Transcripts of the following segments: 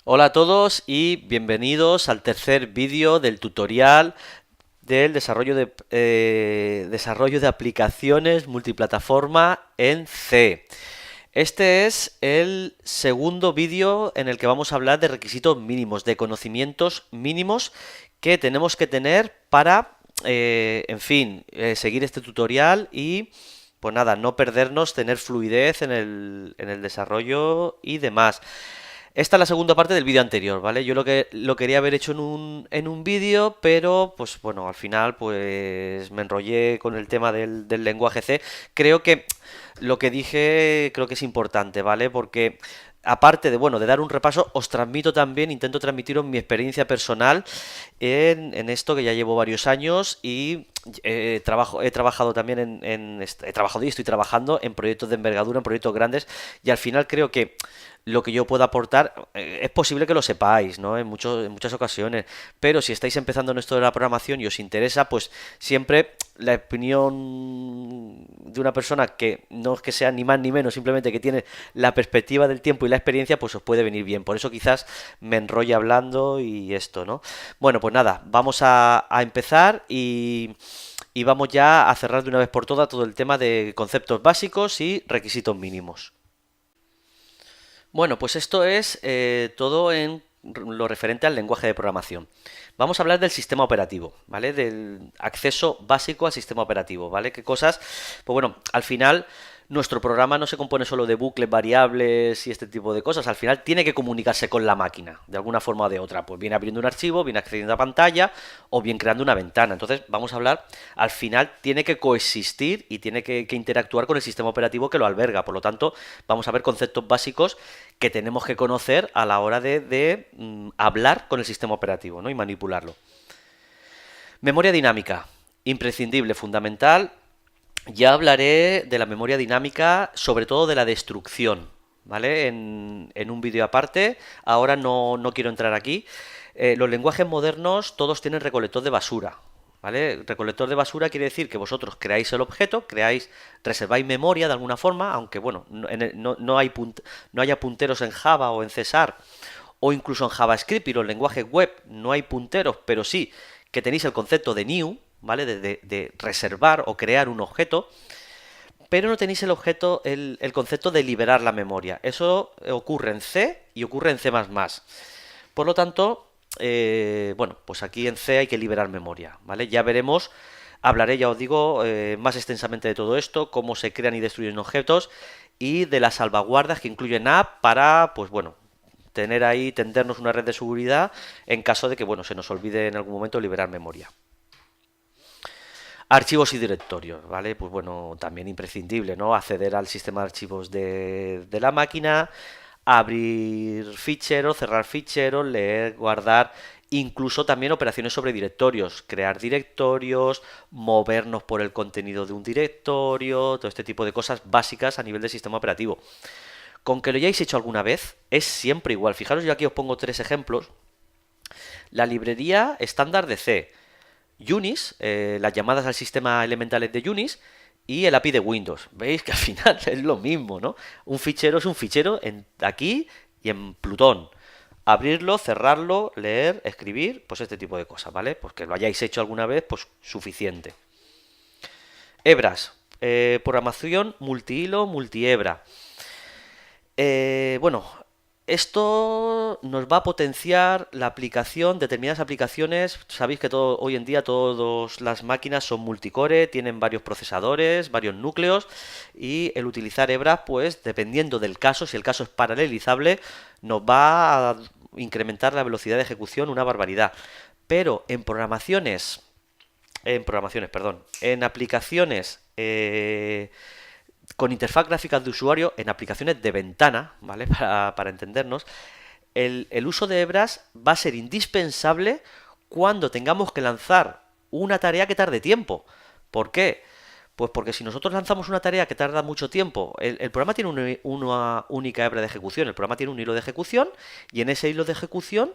Hola a todos y bienvenidos al tercer vídeo del tutorial del desarrollo de aplicaciones multiplataforma en C. Este es el segundo vídeo en el que vamos a hablar de requisitos mínimos, de conocimientos mínimos que tenemos que tener para, seguir este tutorial y, pues nada, no perdernos, tener fluidez en el desarrollo y demás. Esta es la segunda parte del vídeo anterior, ¿vale? Yo lo quería haber hecho en un vídeo, pero pues bueno, al final pues me enrollé con el tema del lenguaje C. Creo que lo que dije creo que es importante, ¿vale? Porque aparte de, bueno, de dar un repaso, os transmito también, intento transmitiros mi experiencia personal en esto que ya llevo varios años y he trabajado también he trabajado y estoy trabajando en proyectos de envergadura, en proyectos grandes y al final creo que lo que yo puedo aportar, es posible que lo sepáis, ¿no? En muchas ocasiones, pero si estáis empezando en esto de la programación y os interesa, pues siempre la opinión de una persona que no es que sea ni más ni menos, simplemente que tiene la perspectiva del tiempo y la experiencia, pues os puede venir bien. Por eso quizás me enrolle hablando y esto, ¿no? Bueno, pues nada, vamos a empezar y vamos ya a cerrar de una vez por todas todo el tema de conceptos básicos y requisitos mínimos. Bueno, pues esto es todo en lo referente al lenguaje de programación. Vamos a hablar del sistema operativo, ¿vale? Del acceso básico al sistema operativo, ¿vale? ¿Qué cosas? Pues bueno, al final nuestro programa no se compone solo de bucles, variables y este tipo de cosas. Al final tiene que comunicarse con la máquina, de alguna forma o de otra. Pues viene abriendo un archivo, viene accediendo a pantalla o bien creando una ventana. Entonces vamos a hablar, al final tiene que coexistir y tiene que interactuar con el sistema operativo que lo alberga. Por lo tanto, vamos a ver conceptos básicos que tenemos que conocer a la hora de hablar con el sistema operativo, ¿no? Y manipularlo. Memoria dinámica, imprescindible, fundamental. Ya hablaré de la memoria dinámica, sobre todo de la destrucción, ¿vale? En un vídeo aparte. Ahora no quiero entrar aquí. Los lenguajes modernos todos tienen recolector de basura, ¿vale? Recolector de basura quiere decir que vosotros creáis el objeto, reserváis memoria de alguna forma, aunque bueno, no haya punteros en Java o en César o incluso en JavaScript y los lenguajes web no hay punteros, pero sí que tenéis el concepto de new, ¿vale? De reservar o crear un objeto, pero no tenéis el concepto de liberar la memoria. Eso ocurre en C y ocurre en C++. Por lo tanto, bueno, pues aquí en C hay que liberar memoria, ¿vale? Ya veremos, hablaré, ya os digo, más extensamente de todo esto, cómo se crean y destruyen objetos y de las salvaguardas que incluyen app para, pues bueno, tener ahí, tendernos una red de seguridad en caso de que, bueno, se nos olvide en algún momento liberar memoria. Archivos y directorios, ¿vale? Pues bueno, también imprescindible, ¿no? Acceder al sistema de archivos de la máquina, abrir ficheros, cerrar ficheros, leer, guardar, incluso también operaciones sobre directorios, crear directorios, movernos por el contenido de un directorio, todo este tipo de cosas básicas a nivel del sistema operativo. Con que lo hayáis hecho alguna vez, es siempre igual. Fijaros, yo aquí os pongo tres ejemplos. La librería estándar de C, Unis, las llamadas al sistema elementales de Unis y el API de Windows. Veis que al final es lo mismo, ¿no? Un fichero es un fichero aquí y en Plutón. Abrirlo, cerrarlo, leer, escribir, pues este tipo de cosas, ¿vale? Pues que lo hayáis hecho alguna vez, pues suficiente. Hebras, programación multihilo, multihebra. Bueno, esto nos va a potenciar la aplicación, determinadas aplicaciones. Sabéis que hoy en día todas las máquinas son multicore, tienen varios procesadores, varios núcleos y el utilizar hebras, pues dependiendo del caso, si el caso es paralelizable, nos va a incrementar la velocidad de ejecución una barbaridad. Pero en aplicaciones con interfaz gráfica de usuario, en aplicaciones de ventana, ¿vale? Para entendernos, el uso de hebras va a ser indispensable cuando tengamos que lanzar una tarea que tarde tiempo. ¿Por qué? Pues porque si nosotros lanzamos una tarea que tarda mucho tiempo, el programa tiene una única hebra de ejecución, el programa tiene un hilo de ejecución y en ese hilo de ejecución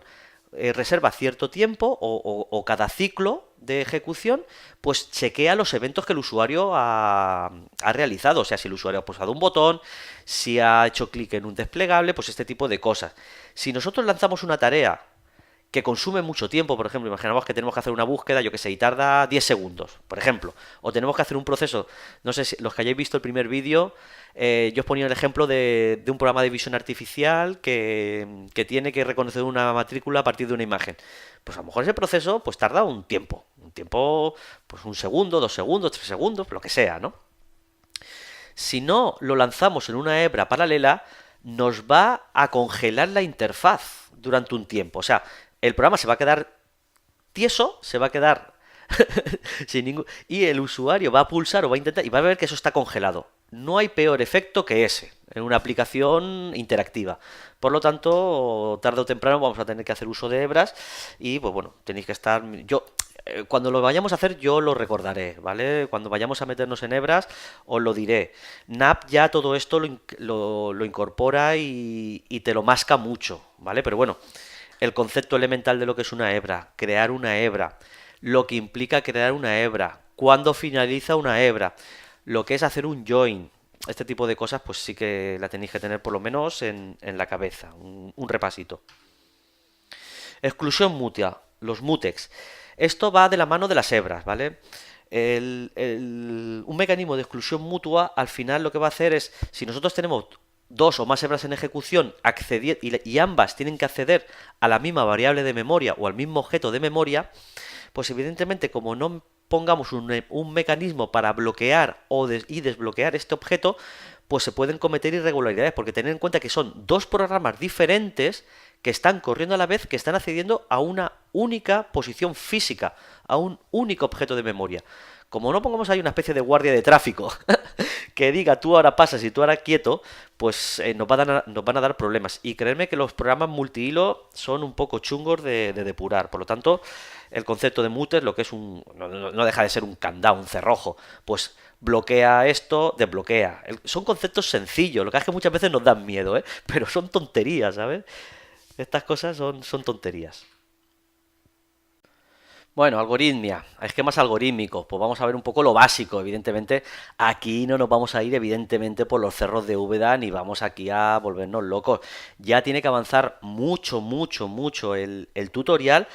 reserva cierto tiempo o cada ciclo de ejecución, pues chequea los eventos que el usuario ha realizado. O sea, si el usuario ha pulsado un botón, si ha hecho clic en un desplegable, pues este tipo de cosas. Si nosotros lanzamos una tarea que consume mucho tiempo, por ejemplo, imaginamos que tenemos que hacer una búsqueda, yo que sé, y tarda 10 segundos, por ejemplo, o tenemos que hacer un proceso, no sé si los que hayáis visto el primer vídeo, yo os ponía el ejemplo de un programa de visión artificial que tiene que reconocer una matrícula a partir de una imagen. Pues a lo mejor ese proceso pues tarda un tiempo, pues un segundo, 2 segundos, 3 segundos, lo que sea, ¿no? Si no lo lanzamos en una hebra paralela, nos va a congelar la interfaz durante un tiempo. O sea, el programa se va a quedar tieso, se va a quedar sin ningún... Y el usuario va a pulsar o va a intentar y va a ver que eso está congelado. No hay peor efecto que ese en una aplicación interactiva. Por lo tanto, tarde o temprano vamos a tener que hacer uso de hebras y pues bueno, tenéis que estar... Cuando lo vayamos a hacer yo lo recordaré, ¿vale? Cuando vayamos a meternos en hebras os lo diré. NAP ya todo esto lo incorpora y te lo masca mucho, ¿vale? Pero bueno, el concepto elemental de lo que es una hebra, crear una hebra, lo que implica crear una hebra, cuándo finaliza una hebra, lo que es hacer un join, este tipo de cosas pues sí que la tenéis que tener por lo menos en la cabeza, un repasito. Exclusión mutua, los mutex. Esto va de la mano de las hebras, ¿vale? Un mecanismo de exclusión mutua al final lo que va a hacer es, si nosotros tenemos dos o más hebras en ejecución y ambas tienen que acceder a la misma variable de memoria o al mismo objeto de memoria, pues evidentemente como no pongamos un mecanismo para bloquear y desbloquear este objeto, pues se pueden cometer irregularidades, porque tener en cuenta que son dos programas diferentes que están corriendo a la vez, que están accediendo a una única posición física, a un único objeto de memoria. Como no pongamos ahí una especie de guardia de tráfico que diga tú ahora pasas y tú ahora quieto, pues nos van a dar problemas. Y creedme que los programas multihilo son un poco chungos de depurar. Por lo tanto, el concepto de mute, lo que es no deja de ser un candado, un cerrojo, pues bloquea esto, desbloquea. Son conceptos sencillos, lo que es que muchas veces nos dan miedo, ¿eh? Pero son tonterías, ¿sabes? Estas cosas son tonterías. Bueno, algoritmia, esquemas algorítmicos, pues vamos a ver un poco lo básico, evidentemente. Aquí no nos vamos a ir, evidentemente, por los cerros de Úbeda, ni vamos aquí a volvernos locos. Ya tiene que avanzar mucho, mucho, mucho el tutorial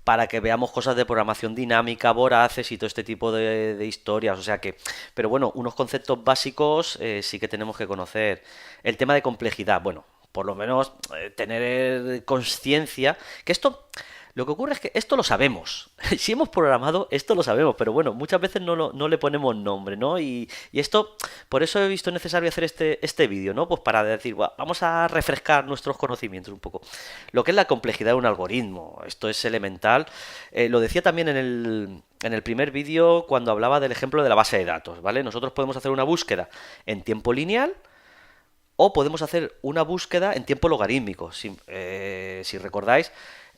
para que veamos cosas de programación dinámica, voraces y todo este tipo de historias. O sea que, pero bueno, unos conceptos básicos sí que tenemos que conocer. El tema de complejidad, bueno, por lo menos tener conciencia que esto... Lo que ocurre es que esto lo sabemos. Si hemos programado, esto lo sabemos, pero bueno, muchas veces no le ponemos nombre, ¿no? Y esto, por eso he visto necesario hacer este vídeo, ¿no? Pues para decir, vamos a refrescar nuestros conocimientos un poco. Lo que es la complejidad de un algoritmo, esto es elemental. Lo decía también en el primer vídeo cuando hablaba del ejemplo de la base de datos, ¿vale? Nosotros podemos hacer una búsqueda en tiempo lineal o podemos hacer una búsqueda en tiempo logarítmico. Si recordáis,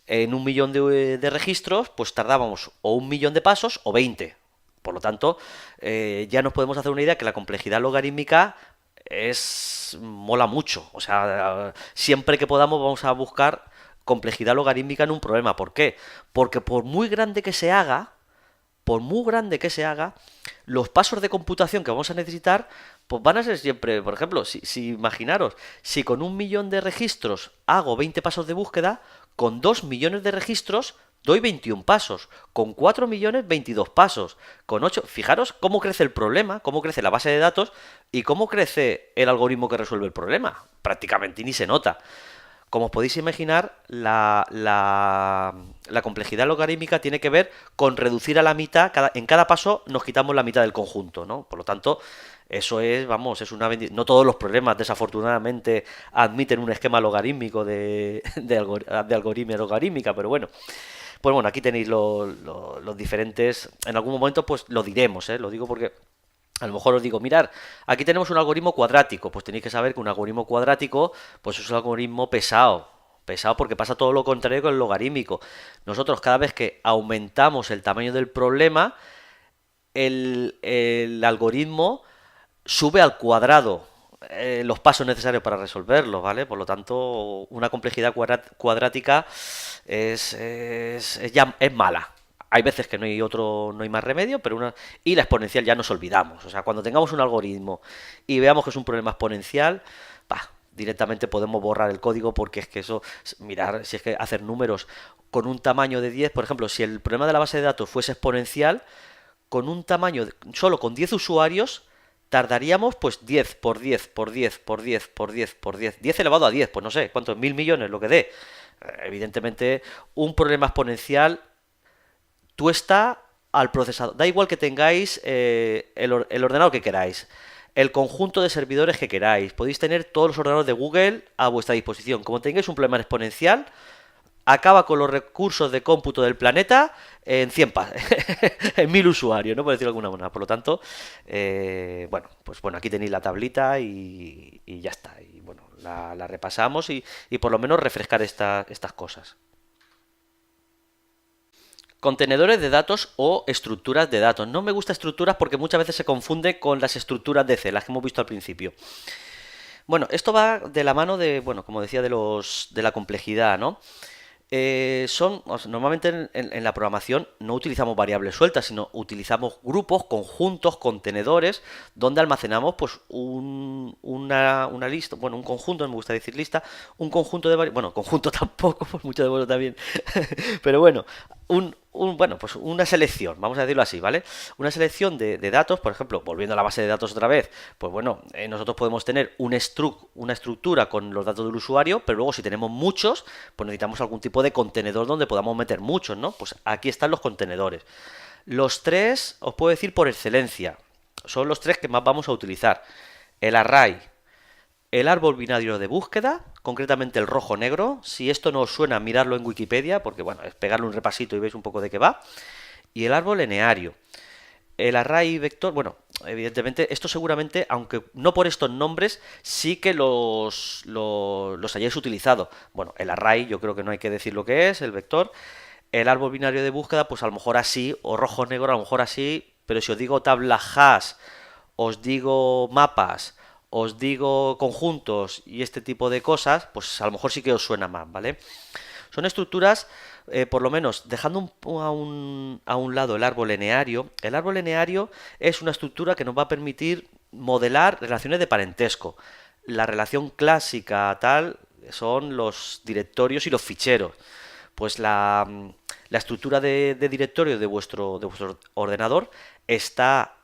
en 1 millón de registros, pues tardábamos o 1 millón de pasos o 20. Por lo tanto, ya nos podemos hacer una idea que la complejidad logarítmica mola mucho. O sea, siempre que podamos vamos a buscar complejidad logarítmica en un problema. ¿Por qué? Porque por muy grande que se haga, los pasos de computación que vamos a necesitar, pues van a ser siempre, por ejemplo, si imaginaros, si con 1 millón de registros hago 20 pasos de búsqueda, con 2 millones de registros doy 21 pasos, con 4 millones 22 pasos, con 8, fijaros cómo crece el problema, cómo crece la base de datos y cómo crece el algoritmo que resuelve el problema, prácticamente ni se nota. Como os podéis imaginar, la complejidad logarítmica tiene que ver con reducir a la mitad, en cada paso nos quitamos la mitad del conjunto, ¿no? Por lo tanto, eso es, vamos, es una bendición. No todos los problemas, desafortunadamente, admiten un esquema logarítmico de algoritmia logarítmica, pero bueno. Pues bueno, aquí tenéis los diferentes, en algún momento pues lo diremos, ¿eh? Lo digo porque... A lo mejor os digo, mirar, aquí tenemos un algoritmo cuadrático. Pues tenéis que saber que un algoritmo cuadrático pues es un algoritmo pesado. Pesado porque pasa todo lo contrario con el logarítmico. Nosotros cada vez que aumentamos el tamaño del problema, el algoritmo sube al cuadrado. los pasos necesarios para resolverlo, ¿vale? Por lo tanto, una complejidad cuadrática es mala. Hay veces que no hay más remedio, pero y la exponencial ya nos olvidamos. O sea, cuando tengamos un algoritmo y veamos que es un problema exponencial, directamente podemos borrar el código porque es que eso, mirar, si es que hacer números con un tamaño de 10, por ejemplo, si el problema de la base de datos fuese exponencial, con un tamaño, solo con 10 usuarios, tardaríamos pues 10 por 10 por 10 por 10 por 10 por 10 elevado a 10, pues no sé, ¿cuántos? 1000 millones, lo que dé. Evidentemente, un problema exponencial tuesta al procesador. Da igual que tengáis el ordenador que queráis, el conjunto de servidores que queráis. Podéis tener todos los ordenadores de Google a vuestra disposición. Como tengáis un problema exponencial, acaba con los recursos de cómputo del planeta en 100 en 1000 usuarios, ¿no? Por decirlo de alguna manera. Por lo tanto, bueno, aquí tenéis la tablita y ya está. Y bueno, la repasamos y por lo menos refrescar estas cosas. Contenedores de datos o estructuras de datos. No me gusta estructuras porque muchas veces se confunde con las estructuras de C, las que hemos visto al principio. Bueno, esto va de la mano de, bueno, como decía, de la complejidad, ¿no? Normalmente en la programación no utilizamos variables sueltas, sino utilizamos grupos, conjuntos, contenedores, donde almacenamos pues una lista, bueno, un conjunto, no me gusta decir lista, un conjunto de variables, bueno, conjunto tampoco, pues mucho de bueno también, pero bueno, bueno, pues una selección, vamos a decirlo así, ¿vale? Una selección de datos, por ejemplo, volviendo a la base de datos otra vez, pues bueno, nosotros podemos tener una estructura con los datos del usuario, pero luego si tenemos muchos, pues necesitamos algún tipo de contenedor donde podamos meter muchos, ¿no? Pues aquí están los contenedores. Los tres, os puedo decir por excelencia, son los tres que más vamos a utilizar. El array, el árbol binario de búsqueda, concretamente el rojo-negro. Si esto no os suena, miradlo en Wikipedia, porque bueno, es pegarle un repasito y veis un poco de qué va. Y el árbol lineario. El array vector, bueno, evidentemente, esto seguramente, aunque no por estos nombres, sí que los hayáis utilizado. Bueno, el array, yo creo que no hay que decir lo que es, el vector. El árbol binario de búsqueda, pues a lo mejor así, o rojo-negro, a lo mejor así, pero si os digo tabla hash, os digo mapas, os digo conjuntos y este tipo de cosas, pues a lo mejor sí que os suena más, ¿vale? Son estructuras, por lo menos, dejando a un lado el árbol lineario es una estructura que nos va a permitir modelar relaciones de parentesco. La relación clásica tal son los directorios y los ficheros. Pues la estructura de directorio de vuestro ordenador está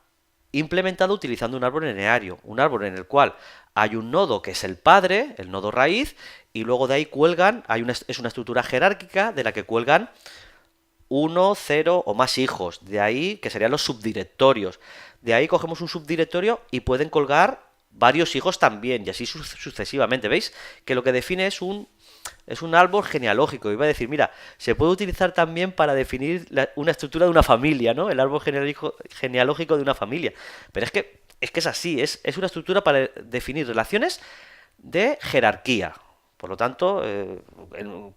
implementado utilizando un árbol lineario, un árbol en el cual hay un nodo que es el padre, el nodo raíz, y luego de ahí cuelgan, es una estructura jerárquica de la que cuelgan 1, 0 o más hijos, de ahí que serían los subdirectorios. De ahí cogemos un subdirectorio y pueden colgar varios hijos también, y así sucesivamente. ¿Veis? Que lo que define es un árbol genealógico. Iba a decir, mira, se puede utilizar también para definir una estructura de una familia, ¿no? El árbol genealógico de una familia. Pero es que es así, es una estructura para definir relaciones de jerarquía. Por lo tanto,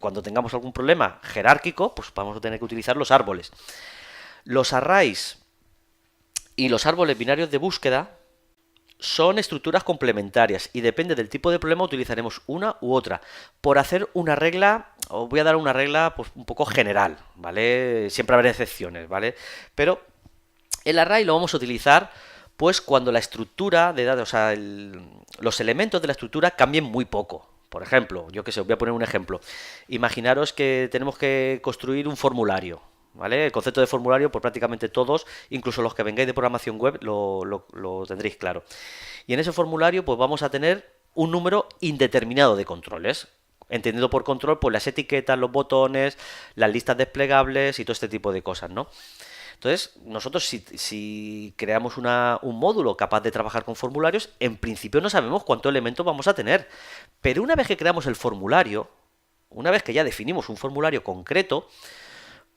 cuando tengamos algún problema jerárquico, pues vamos a tener que utilizar los árboles. Los arrays y los árboles binarios de búsqueda son estructuras complementarias y depende del tipo de problema utilizaremos una u otra. Por hacer una regla, os voy a dar una regla pues, un poco general, ¿vale? Siempre habrá excepciones, ¿vale? Pero el array lo vamos a utilizar pues cuando la estructura de datos, o sea, los elementos de la estructura cambien muy poco. Por ejemplo, yo qué sé, os voy a poner un ejemplo. Imaginaros que tenemos que construir un formulario, ¿vale? El concepto de formulario, por prácticamente todos, incluso los que vengáis de programación web, lo tendréis claro. Y en ese formulario, pues vamos a tener un número indeterminado de controles. Entendido por control, pues las etiquetas, los botones, las listas desplegables y todo este tipo de cosas, ¿no? Entonces, nosotros si creamos un módulo capaz de trabajar con formularios, en principio no sabemos cuántos elementos vamos a tener. Pero una vez que creamos el formulario, una vez que ya definimos un formulario concreto,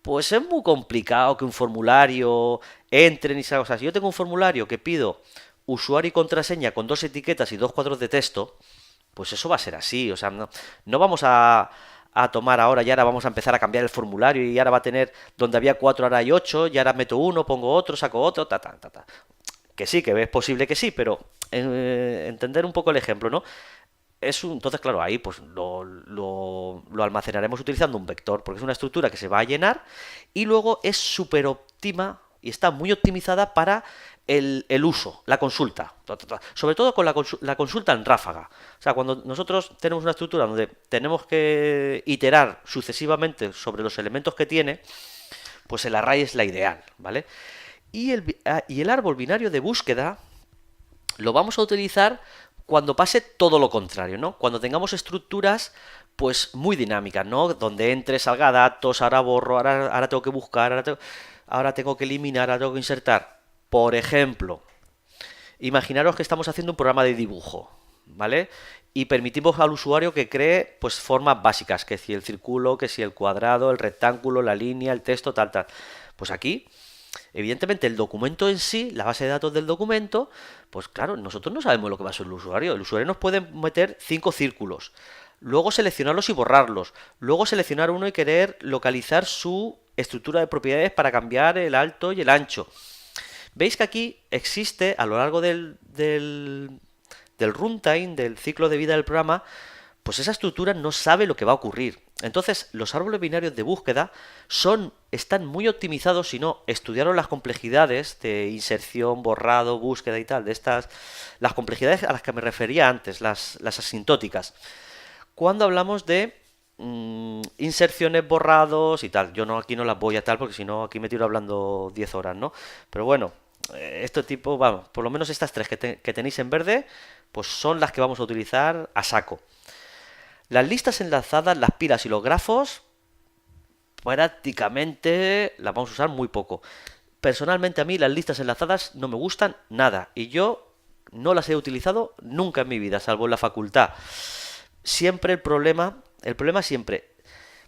pues es muy complicado que un formulario entre ni salga. O sea, si yo tengo un formulario que pido usuario y contraseña con 2 etiquetas y 2 cuadros de texto, pues eso va a ser así. O sea, no vamos a tomar ahora y ahora vamos a empezar a cambiar el formulario y ahora va a tener donde había 4 ahora hay 8 y ahora meto uno, pongo otro, saco otro, ta. Que sí, que es posible que sí, pero entender un poco el ejemplo, ¿no? Entonces, claro, ahí pues lo almacenaremos utilizando un vector, porque es una estructura que se va a llenar y luego es súper óptima y está muy optimizada para el uso, la consulta. Sobre todo con la consulta en ráfaga. O sea, cuando nosotros tenemos una estructura donde tenemos que iterar sucesivamente sobre los elementos que tiene, pues el array es la ideal, ¿vale? Y el árbol binario de búsqueda lo vamos a utilizar cuando pase todo lo contrario, ¿no? Cuando tengamos estructuras pues muy dinámicas, ¿no? Donde entre, salga datos, ahora borro, ahora tengo que buscar, ahora tengo que eliminar, ahora tengo que insertar. Por ejemplo, imaginaros que estamos haciendo un programa de dibujo, ¿vale? Y permitimos al usuario que cree pues formas básicas, que si el círculo, que si el cuadrado, el rectángulo, la línea, el texto, tal, tal. Pues aquí evidentemente el documento en sí, la base de datos del documento, pues claro, nosotros no sabemos lo que va a ser el usuario. El usuario nos puede meter 5 círculos, luego seleccionarlos y borrarlos, luego seleccionar uno y querer localizar su estructura de propiedades para cambiar el alto y el ancho. Veis que aquí existe a lo largo del runtime, del ciclo de vida del programa, pues esa estructura no sabe lo que va a ocurrir. Entonces, los árboles binarios de búsqueda están muy optimizados si no estudiaron las complejidades de inserción, borrado, búsqueda y tal, las complejidades a las que me refería antes, las asintóticas. Cuando hablamos de inserciones, borrados y tal, yo no aquí no las voy a tal porque si no aquí me tiro hablando 10 horas, ¿no? Pero bueno, este tipo, vamos, por lo menos estas tres que tenéis en verde, pues son las que vamos a utilizar a saco. Las listas enlazadas, las pilas y los grafos, prácticamente las vamos a usar muy poco. Personalmente a mí las listas enlazadas no me gustan nada y yo no las he utilizado nunca en mi vida, salvo en la facultad. Siempre el problema siempre,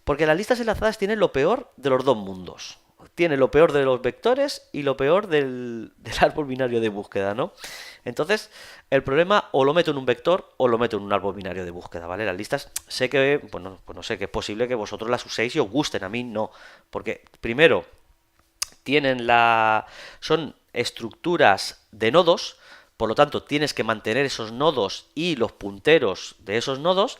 porque las listas enlazadas tienen lo peor de los dos mundos. Tiene lo peor de los vectores y lo peor del árbol binario de búsqueda, ¿no? Entonces, el problema o lo meto en un vector o lo meto en un árbol binario de búsqueda, ¿vale? Las listas, sé que, bueno, pues no sé, que es posible que vosotros las uséis y os gusten, a mí no. Porque, primero, son estructuras de nodos, por lo tanto, tienes que mantener esos nodos y los punteros de esos nodos.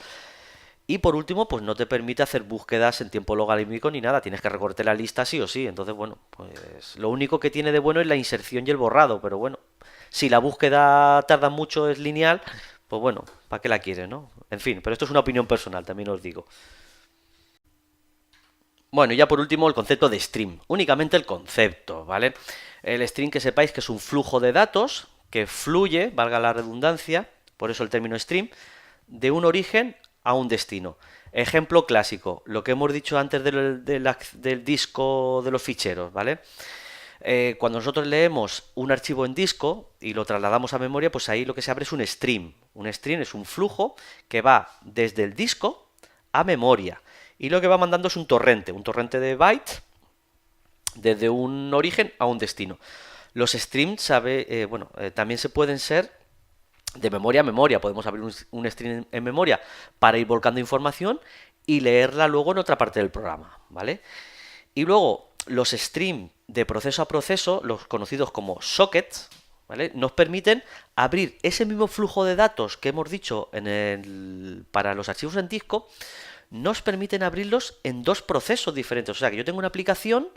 Y por último, pues no te permite hacer búsquedas en tiempo logarítmico ni nada, tienes que recortar la lista sí o sí. Entonces, bueno, pues lo único que tiene de bueno es la inserción y el borrado, pero bueno, si la búsqueda tarda mucho, es lineal, pues bueno, ¿para qué la quieres, no? En fin, pero esto es una opinión personal, también os digo. Bueno, y ya por último el concepto de stream, únicamente el concepto, ¿vale? El stream que sepáis que es un flujo de datos que fluye, valga la redundancia, por eso el término stream, de un origen a un destino. Ejemplo clásico, lo que hemos dicho antes del disco de los ficheros, ¿vale? Cuando nosotros leemos un archivo en disco y lo trasladamos a memoria, pues ahí lo que se abre es un stream. Un stream es un flujo que va desde el disco a memoria. Y lo que va mandando es un torrente de bytes desde un origen a un destino. Los streams, también se pueden ser de memoria a memoria. Podemos abrir un stream en memoria para ir volcando información y leerla luego en otra parte del programa, ¿vale? Y luego los streams de proceso a proceso, los conocidos como sockets, ¿vale? Nos permiten abrir ese mismo flujo de datos que hemos dicho para los archivos en disco, nos permiten abrirlos en dos procesos diferentes. O sea que yo tengo una aplicación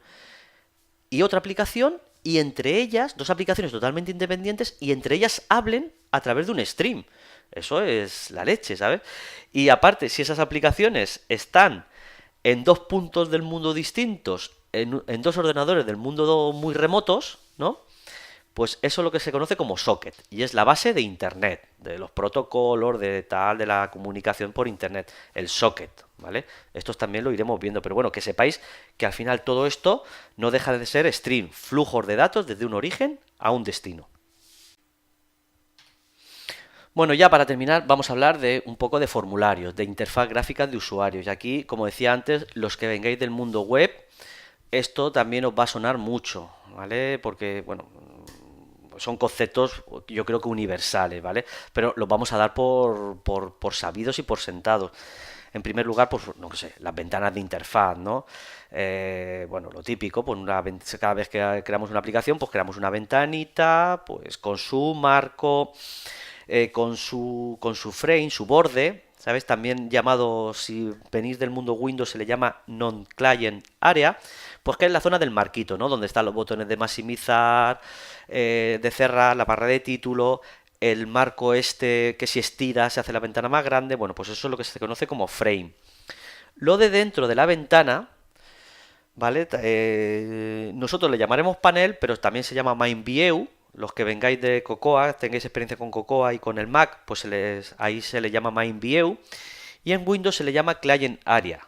y otra aplicación y entre ellas, dos aplicaciones totalmente independientes y entre ellas hablen a través de un stream. Eso es la leche, ¿sabes? Y aparte, si esas aplicaciones están en dos puntos del mundo distintos, en dos ordenadores del mundo muy remotos, ¿no? Pues eso es lo que se conoce como socket y es la base de Internet, de los protocolos, de la comunicación por Internet, el socket, ¿vale? Esto también lo iremos viendo, pero bueno, que sepáis que al final todo esto no deja de ser stream, flujos de datos desde un origen a un destino. Bueno, ya para terminar vamos a hablar de un poco de formularios, de interfaz gráfica de usuarios. Y aquí, como decía antes, los que vengáis del mundo web, esto también os va a sonar mucho, ¿vale? Porque, bueno, son conceptos yo creo que universales, ¿vale? Pero los vamos a dar por sabidos y por sentados. En primer lugar, pues no sé, las ventanas de interfaz, ¿no? Bueno, lo típico, pues cada vez que creamos una aplicación, pues creamos una ventanita, pues con su marco, con su frame, su borde, ¿sabes? También llamado, si venís del mundo Windows, se le llama non-client area, pues que es la zona del marquito, ¿no? Donde están los botones de maximizar, de cerrar, la barra de título, el marco este que si estira se hace la ventana más grande. Bueno, pues eso es lo que se conoce como frame. Lo de dentro de la ventana, ¿vale? Nosotros le llamaremos panel, pero también se llama main view. Los que vengáis de Cocoa, tengáis experiencia con Cocoa y con el Mac, pues ahí se le llama main view. Y en Windows se le llama client area.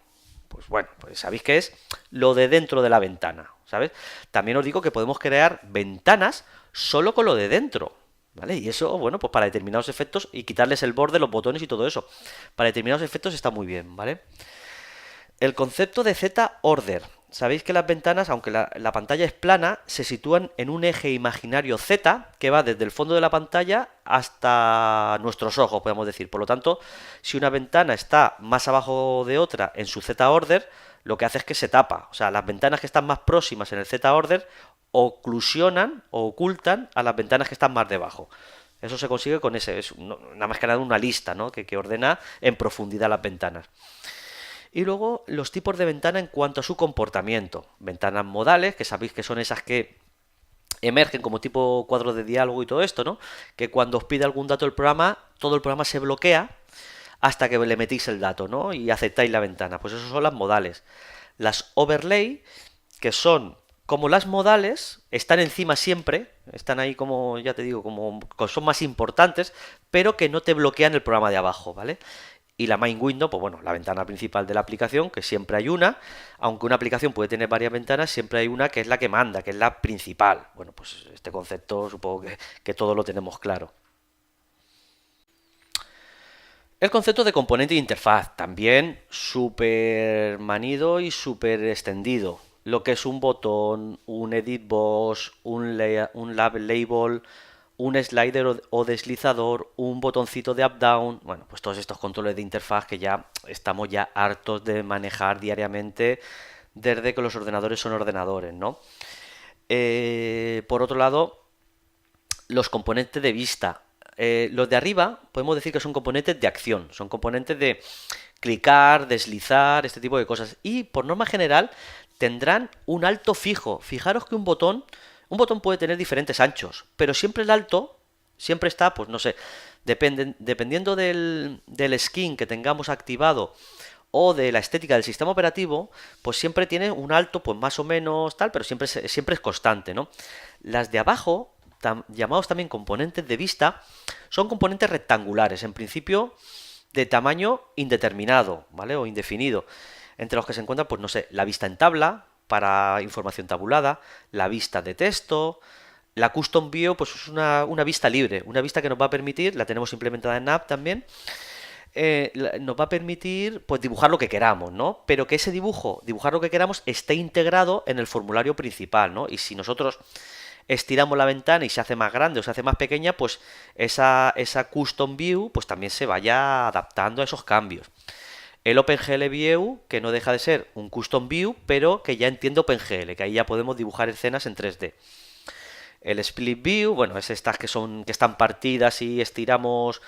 Pues bueno, pues sabéis que es lo de dentro de la ventana, ¿sabes? También os digo que podemos crear ventanas solo con lo de dentro, ¿vale? Y eso, bueno, pues para determinados efectos y quitarles el borde, los botones y todo eso. Para determinados efectos está muy bien, ¿vale? El concepto de Z-order. Sabéis que las ventanas, aunque la pantalla es plana, se sitúan en un eje imaginario Z que va desde el fondo de la pantalla hasta nuestros ojos, podemos decir. Por lo tanto, si una ventana está más abajo de otra en su Z-order, lo que hace es que se tapa. O sea, las ventanas que están más próximas en el Z-order oclusionan o ocultan a las ventanas que están más debajo. Eso se consigue con ese, nada más que nada una lista, ¿no? que ordena en profundidad las ventanas. Y luego los tipos de ventana en cuanto a su comportamiento. Ventanas modales, que sabéis que son esas que emergen como tipo cuadro de diálogo y todo esto, ¿no? Que cuando os pide algún dato el programa, todo el programa se bloquea hasta que le metéis el dato, ¿no? Y aceptáis la ventana. Pues esas son las modales. Las overlay, que son como las modales, están encima siempre, están ahí como, ya te digo, como son más importantes, pero que no te bloquean el programa de abajo, ¿vale? Y la main window, pues bueno, la ventana principal de la aplicación, que siempre hay una, aunque una aplicación puede tener varias ventanas, siempre hay una que es la que manda, que es la principal. Bueno, pues este concepto supongo que todos lo tenemos claro. El concepto de componente de interfaz, también súper manido y súper extendido. Lo que es un botón, un edit box, un label, un slider o deslizador, un botoncito de up-down, bueno, pues todos estos controles de interfaz que ya estamos ya hartos de manejar diariamente desde que los ordenadores son ordenadores, ¿no? Por otro lado, los componentes de vista. Los de arriba podemos decir que son componentes de acción, son componentes de clicar, deslizar, este tipo de cosas. Y por norma general tendrán un alto fijo. Fijaros que un botón puede tener diferentes anchos, pero siempre el alto, siempre está, pues no sé, dependiendo del skin que tengamos activado o de la estética del sistema operativo, pues siempre tiene un alto, pues más o menos tal, pero siempre es constante, ¿no? Las de abajo, llamados también componentes de vista, son componentes rectangulares, en principio de tamaño indeterminado, ¿vale? O indefinido, entre los que se encuentran, pues no sé, la vista en tabla para información tabulada, la vista de texto, la custom view, pues es una vista libre, una vista que nos va a permitir, la tenemos implementada en app también, nos va a permitir pues dibujar lo que queramos, ¿no? Pero que ese dibujar lo que queramos, esté integrado en el formulario principal, ¿no? Y si nosotros estiramos la ventana y se hace más grande o se hace más pequeña, pues esa custom view pues también se vaya adaptando a esos cambios. El OpenGL View, que no deja de ser un custom view, pero que ya entiende OpenGL, que ahí ya podemos dibujar escenas en 3D. El Split View, bueno, es estas que están partidas y estiramos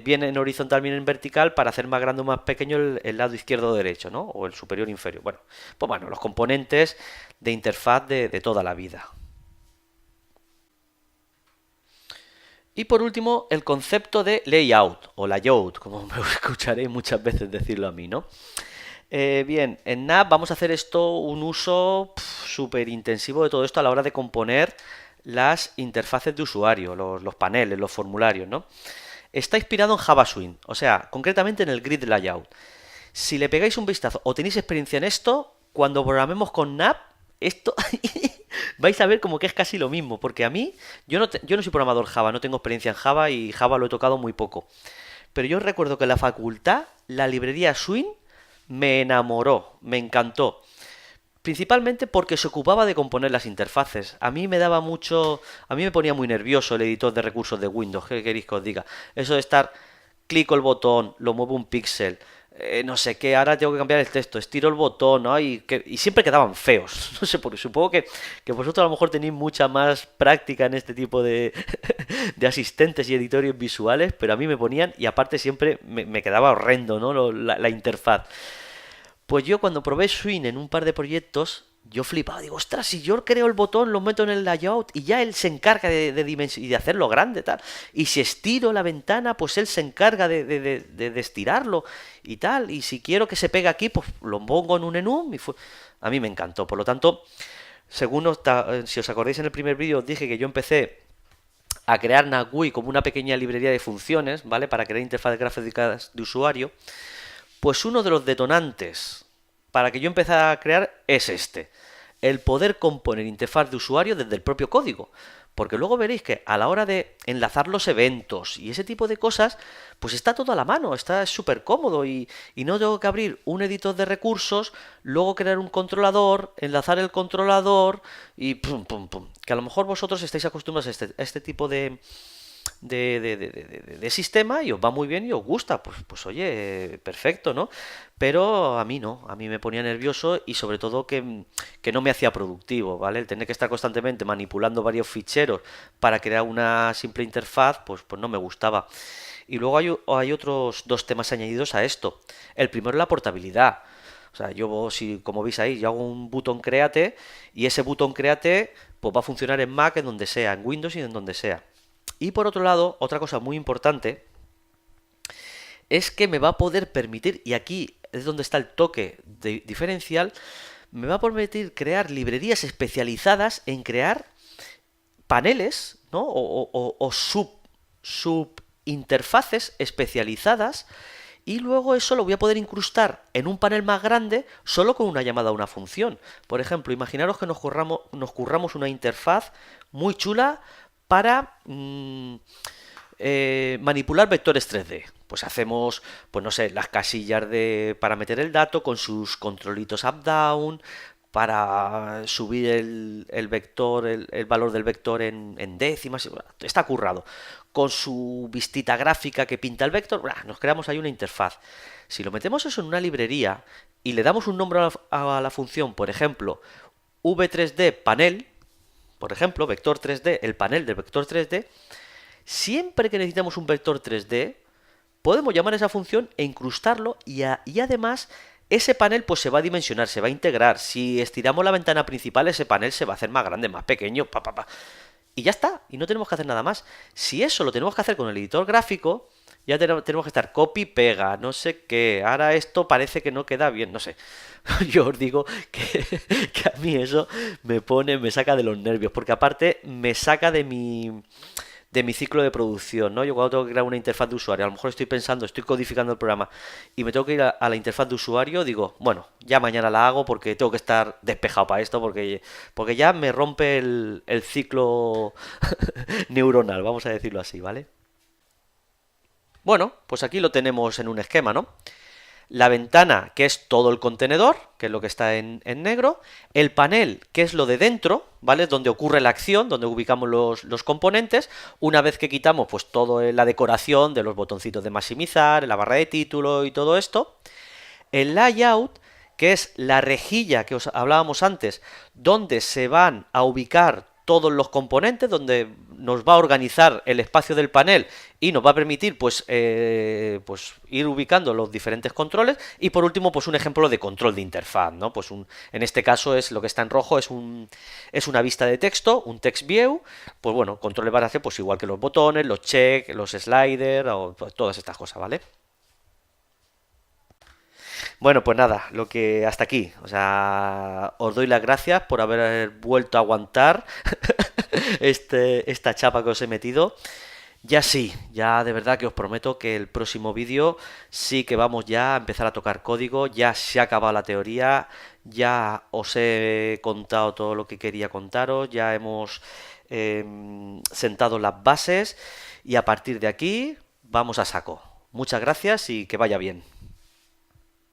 bien en horizontal, bien en vertical, para hacer más grande o más pequeño el lado izquierdo o derecho, ¿no? O el superior o inferior. Bueno, pues bueno, los componentes de interfaz de toda la vida. Y por último, el concepto de layout o layout, como me escucharéis muchas veces decirlo a mí, ¿no? Bien, en NAP vamos a hacer un uso súper intensivo de todo esto a la hora de componer las interfaces de usuario, los paneles, los formularios, ¿no? Está inspirado en Java Swing, o sea, concretamente en el grid layout. Si le pegáis un vistazo o tenéis experiencia en esto, cuando programemos con NAP, esto vais a ver como que es casi lo mismo, porque a mí, yo no soy programador Java, no tengo experiencia en Java y Java lo he tocado muy poco. Pero yo recuerdo que en la facultad, la librería Swing me enamoró, me encantó. Principalmente porque se ocupaba de componer las interfaces. A mí me ponía muy nervioso el editor de recursos de Windows, ¿qué queréis que os diga? Eso de estar, clico el botón, lo muevo un píxel, no sé qué, ahora tengo que cambiar el texto, estiro el botón, ¿no? Y siempre quedaban feos. No sé, porque supongo que vosotros a lo mejor tenéis mucha más práctica en este tipo de, de asistentes y editorios visuales, pero a mí me ponían y aparte siempre me quedaba horrendo, ¿no? La interfaz. Pues yo cuando probé Swing en un par de proyectos, yo flipaba, digo, ostras, si yo creo el botón, lo meto en el layout y ya él se encarga y de hacerlo grande, tal. Y si estiro la ventana, pues él se encarga de estirarlo y tal. Y si quiero que se pegue aquí, pues lo pongo en un enum A mí me encantó. Por lo tanto, según si os acordáis en el primer vídeo, os dije que yo empecé a crear NetGUI como una pequeña librería de funciones, ¿vale? Para crear interfaces gráficas de usuario. Pues uno de los detonantes para que yo empezara a crear es este, el poder componer interfaz de usuario desde el propio código. Porque luego veréis que a la hora de enlazar los eventos y ese tipo de cosas, pues está todo a la mano, está súper cómodo y no tengo que abrir un editor de recursos, luego crear un controlador, enlazar el controlador y pum, pum, pum. Que a lo mejor vosotros estáis acostumbrados a este tipo de sistema y os va muy bien y os gusta, pues oye, perfecto, ¿no? Pero a mí no, a mí me ponía nervioso y sobre todo que no me hacía productivo, ¿vale? El tener que estar constantemente manipulando varios ficheros para crear una simple interfaz, pues no me gustaba. Y luego hay otros dos temas añadidos a esto. El primero es la portabilidad. O sea, yo, si, como veis ahí, yo hago un botón create y ese botón create pues va a funcionar en Mac, en donde sea, en Windows y en donde sea. Y por otro lado, otra cosa muy importante es que me va a poder permitir, y aquí es donde está el toque diferencial, me va a permitir crear librerías especializadas en crear paneles, ¿no? O subinterfaces especializadas y luego eso lo voy a poder incrustar en un panel más grande solo con una llamada a una función. Por ejemplo, imaginaros que nos curramos una interfaz muy chula para manipular vectores 3D. Pues hacemos, pues no sé, las casillas para meter el dato con sus controlitos up-down, para subir el vector, el valor del vector en décimas. Está currado. Con su vistita gráfica que pinta el vector, nos creamos ahí una interfaz. Si lo metemos eso en una librería y le damos un nombre a la función, por ejemplo, v3d panel, por ejemplo, vector 3D, el panel del vector 3D, siempre que necesitamos un vector 3D, podemos llamar a esa función e incrustarlo y además ese panel pues se va a dimensionar, se va a integrar. Si estiramos la ventana principal, ese panel se va a hacer más grande, más pequeño, y ya está, y no tenemos que hacer nada más. Si eso lo tenemos que hacer con el editor gráfico, ya tenemos que estar copy, pega, no sé qué. Ahora esto parece que no queda bien, no sé. Yo os digo que a mí eso me saca de los nervios, porque aparte me saca de mi ciclo de producción, ¿no? Yo cuando tengo que crear una interfaz de usuario, a lo mejor estoy pensando, estoy codificando el programa y me tengo que ir a la interfaz de usuario, digo, bueno, ya mañana la hago porque tengo que estar despejado para esto, porque ya me rompe el ciclo neuronal, vamos a decirlo así, ¿vale? Bueno, pues aquí lo tenemos en un esquema, ¿no? La ventana, que es todo el contenedor, que es lo que está en negro, el panel, que es lo de dentro, ¿vale? Donde ocurre la acción, donde ubicamos los componentes, una vez que quitamos pues toda la decoración de los botoncitos de maximizar, la barra de título y todo esto, el layout, que es la rejilla que os hablábamos antes, donde se van a ubicar todos los componentes, donde nos va a organizar el espacio del panel y nos va a permitir pues ir ubicando los diferentes controles. Y por último, pues un ejemplo de control de interfaz, ¿no? Pues en este caso es lo que está en rojo, es una vista de texto, un text view. Pues bueno, controles van a hacer pues igual que los botones, los check, los sliders o pues, todas estas cosas, ¿vale? Bueno, pues nada, lo que hasta aquí. O sea, os doy las gracias por haber vuelto a aguantar esta chapa que os he metido. Ya sí, ya de verdad que os prometo que el próximo vídeo sí que vamos ya a empezar a tocar código, ya se ha acabado la teoría, ya os he contado todo lo que quería contaros, ya hemos sentado las bases y a partir de aquí vamos a saco. Muchas gracias y que vaya bien.